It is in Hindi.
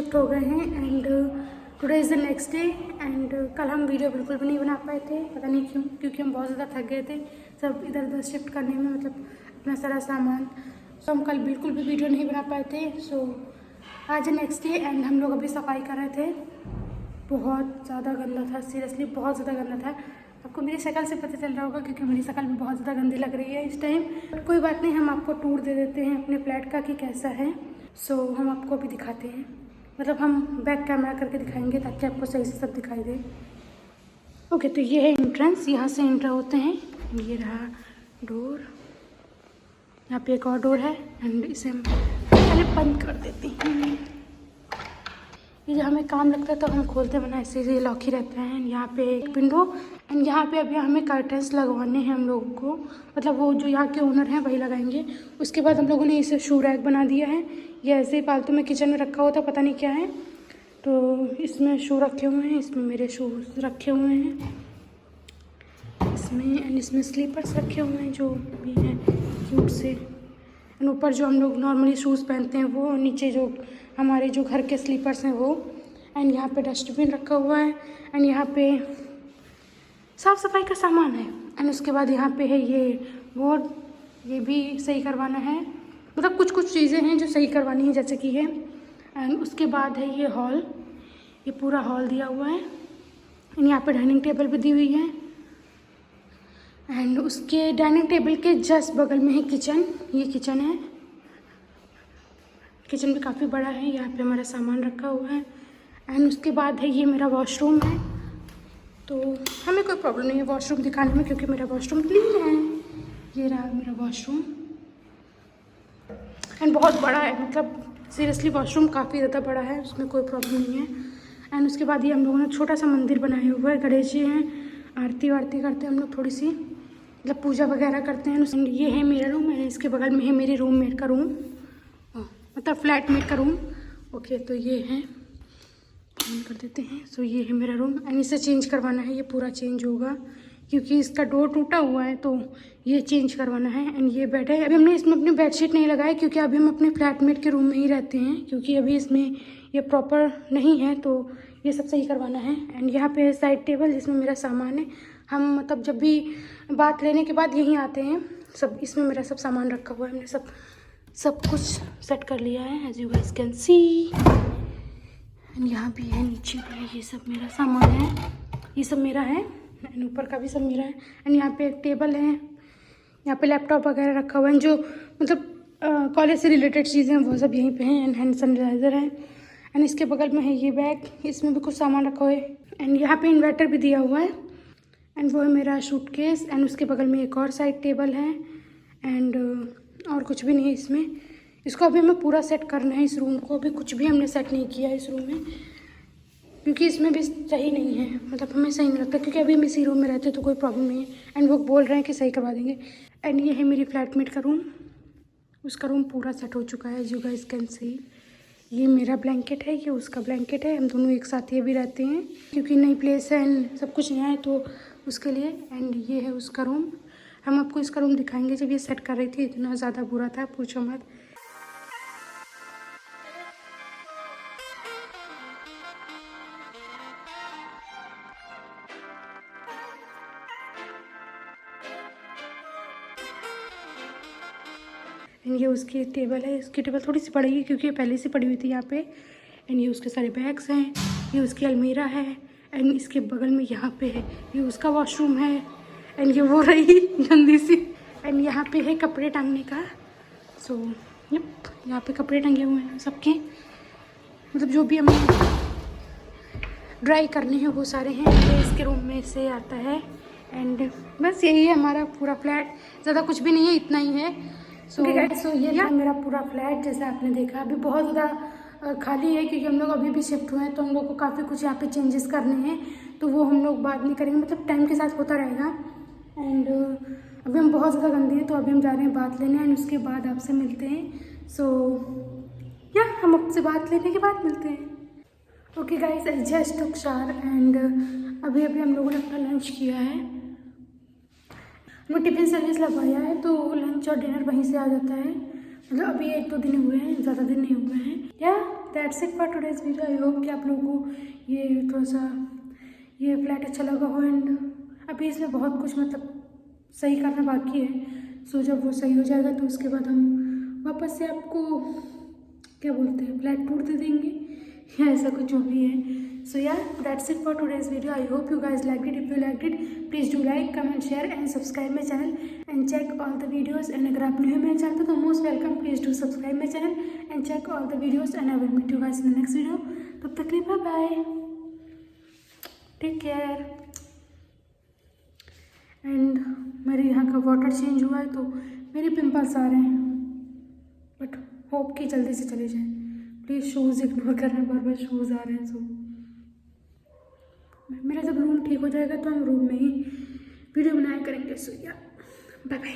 शिफ्ट हो गए हैं and today is the next day and कल हम वीडियो बिल्कुल भी नहीं बना पाए थे, पता नहीं क्यों, क्योंकि हम बहुत ज़्यादा थक गए थे सब इधर उधर शिफ्ट करने में, मतलब अपना सारा सामान। तो हम कल बिल्कुल भी वीडियो नहीं बना पाए थे। सो आज नेक्स्ट डे एंड हम लोग अभी सफाई कर रहे थे। बहुत ज़्यादा गंदा था, सीरियसली बहुत ज़्यादा गंदा था। आपको मेरी शक्ल से पता चल रहा होगा क्योंकि मेरी शक्ल भी बहुत ज़्यादा गंदी लग रही है इस टाइम। कोई बात नहीं, हम आपको टूर दे देते हैं अपने फ्लैट का कि कैसा है। सो हम आपको अभी दिखाते हैं, मतलब हम बैक कैमरा करके दिखाएंगे ताकि आपको सही से सब दिखाई दे। ओके, तो ये है एंट्रेंस, यहाँ से एंटर होते हैं। ये रहा डोर, यहाँ पे एक और डोर है एंड इसे हम पहले बंद कर देते हैं। ये जब हमें काम लगता है तो हम खोलते बना, ऐसे ये लॉक ही रहता है। यहाँ पे एक विंडो एंड यहाँ पे अभी हमें कर्टन्स लगवाने हैं हम लोगों को, मतलब वो जो यहाँ के ओनर हैं वही लगाएंगे। उसके बाद हम लोगों ने इसे शू रैक बना दिया है। ये ऐसे ही फालतू में किचन में रखा होता, पता नहीं क्या है। तो इसमें शू रखे हुए हैं, इसमें मेरे शूज़ रखे हुए हैं इसमें, एंड इसमें स्लीपर्स रखे हुए हैं जो भी हैं क्यूट से। एंड ऊपर जो हम लोग नॉर्मली शूज़ पहनते हैं वो, नीचे जो हमारे जो घर के स्लीपर्स हैं वो। एंड यहाँ पे डस्टबिन रखा हुआ है एंड यहाँ पे साफ़ सफाई का सामान है। एंड उसके बाद यहाँ पे है ये बोर्ड, ये भी सही करवाना है, मतलब कुछ कुछ चीज़ें हैं जो सही करवानी है जैसे कि ये। एंड उसके बाद है ये हॉल, ये पूरा हॉल दिया हुआ है एंड यहाँ पे डाइनिंग टेबल भी दी हुई है। एंड उसके डाइनिंग टेबल के जस्ट बगल में है किचन, ये किचन है। किचन भी काफ़ी बड़ा है, यहाँ पे हमारा सामान रखा हुआ है। एंड उसके बाद है ये मेरा वॉशरूम है, तो हमें कोई प्रॉब्लम नहीं है वॉशरूम दिखाने में क्योंकि मेरा वॉशरूम क्लीन है। ये रहा मेरा वॉशरूम एंड बहुत बड़ा है, मतलब सीरियसली वॉशरूम काफ़ी ज़्यादा बड़ा है, उसमें कोई प्रॉब्लम नहीं है। एंड उसके बाद ये हम लोगों ने छोटा सा मंदिर बनाया हुआ है, गणेश जी हैं, आरती वारती करते हैं हम लोग, थोड़ी सी मतलब पूजा वगैरह करते हैं। एंड ये है मेरा रूम है, इसके बगल में है मेरी रूममेट का रूम, मतलब फ्लैटमेट का रूम। ओके, तो ये है, ऑन कर देते हैं। सो ये है मेरा रूम एंड इसे चेंज करवाना है, ये पूरा चेंज होगा क्योंकि इसका डोर टूटा हुआ है, तो ये चेंज करवाना है। एंड ये बेड है, अभी हमने इसमें अपनी बेडशीट नहीं लगाई क्योंकि अभी हम अपने फ्लैटमेट के रूम में ही रहते हैं, क्योंकि अभी इसमें ये प्रॉपर नहीं है, तो ये सब सही करवाना है। एंड यहाँ पे साइड टेबल जिसमें मेरा सामान है, हम मतलब जब भी बात लेने के बाद यहीं आते हैं सब, इसमें मेरा सब सामान रखा हुआ है, हमने सब कुछ सेट कर लिया है as you guys can see. And यहाँ भी है, नीचे भी है, ये सब मेरा सामान है, ये सब मेरा है एंड ऊपर का भी सब मेरा है। एंड यहाँ पे एक टेबल है, यहाँ पे लैपटॉप वगैरह रखा हुआ है, जो मतलब कॉलेज से रिलेटेड चीज़ें हैं वो सब यहीं पे हैं। एंड हैंड सैनिटाइज़र है एंड इसके बगल में है ये बैग, इसमें भी कुछ सामान रखा हुआ है। एंड यहाँ पे इन्वर्टर भी दिया हुआ है एंड वो है मेरा सूटकेस। एंड उसके बगल में एक और साइड टेबल है एंड और कुछ भी नहीं है इसमें। इसको अभी हमें पूरा सेट करना है, इस रूम को अभी कुछ भी हमने सेट नहीं किया है इस रूम में, क्योंकि इसमें भी सही नहीं है, मतलब हमें सही नहीं लगता क्योंकि अभी हम इसी रूम में रहते हैं तो कोई प्रॉब्लम नहीं है। एंड वो बोल रहे हैं कि सही करवा देंगे। एंड ये है मेरी फ्लैटमेट का रूम, उसका रूम पूरा सेट हो चुका है, यू गाइस कैन सी। ये मेरा ब्लैंकेट है, ये उसका ब्लैंकेट है, हम दोनों एक साथ ये भी रहते हैं क्योंकि नई प्लेस है एंड सब कुछ नया है तो उसके लिए। एंड ये है उसका रूम, हम आपको इसका रूम दिखाएंगे। जब ये सेट कर रही थी इतना ज़्यादा बुरा था, पूछो मत। एंड ये उसकी टेबल है, इसकी टेबल थोड़ी सी पड़ी है क्योंकि ये पहले से पड़ी हुई थी यहाँ पे। एंड ये उसके सारे बैग्स हैं, ये उसकी अलमीरा है एंड इसके बगल में यहाँ पे है ये उसका वॉशरूम है। एंड ये वो रही गंदी सी। एंड यहाँ पे है कपड़े टांगने का, सो यहाँ पे कपड़े टंगे हुए हैं सबके, मतलब जो भी हमें ड्राई करने हैं वो सारे हैं, ये इसके रूम में से आता है। एंड बस यही है हमारा पूरा फ्लैट, ज़्यादा कुछ भी नहीं है, इतना ही है। सो ये था मेरा पूरा फ्लैट, जैसे आपने देखा अभी बहुत ज़्यादा खाली है क्योंकि हम लोग अभी भी शिफ्ट हुए हैं, तो हम लोग को काफ़ी कुछ यहाँ पे चेंजेस करने हैं, तो वो हम लोग बाद में करेंगे, मतलब टाइम के साथ होता रहेगा। एंड अभी हम बहुत ज़्यादा गंदे हैं तो अभी हम जा रहे हैं बात लेने एंड उसके बाद आपसे मिलते हैं। सो या हम आपसे बात लेने के बाद मिलते हैं। Okay guys, I just took shower and अभी हम लोगों ने अपना लंच किया है, वो टिफ़िन सर्विस लगवाया है तो लंच और डिनर वहीं से आ जाता है। मतलब अभी 1-2 दिन हुए हैं, ज़्यादा दिन नहीं हुए हैं। या that's it for today's video. I hope कि आप लोगों को ये थोड़ा सा ये फ्लैट अच्छा लगा हो। एंड अभी इसमें बहुत कुछ मतलब सही करना बाकी है। सो जब वो सही हो जाएगा तो उसके बाद हम वापस से आपको क्या बोलते हैं फ्लैट टूर दे देंगे या ऐसा कुछ जो भी है। सो या that's it for today's video. I hope you guys liked it. If you liked it, please do like, comment, share and subscribe my channel and check all the videos. And अगर आप न्यू हैं मेरे चैनल पे तो most welcome. Please do subscribe my channel and check all the videos. And I will meet you guys in the next video. तब तक के लिए bye bye. Take care. And मेरे यहाँ का वाटर चेंज हुआ है तो मेरे पिंपल्स आ रहे हैं, बट होप कि जल्दी से चले जाए। प्लीज़ शूज़ इग्नोर करना, बार बार शूज़ आ रहे हैं। सो मेरा जब रूम ठीक हो जाएगा तो हम रूम में ही वीडियो बनाया करेंगे। सो या बाय बाय।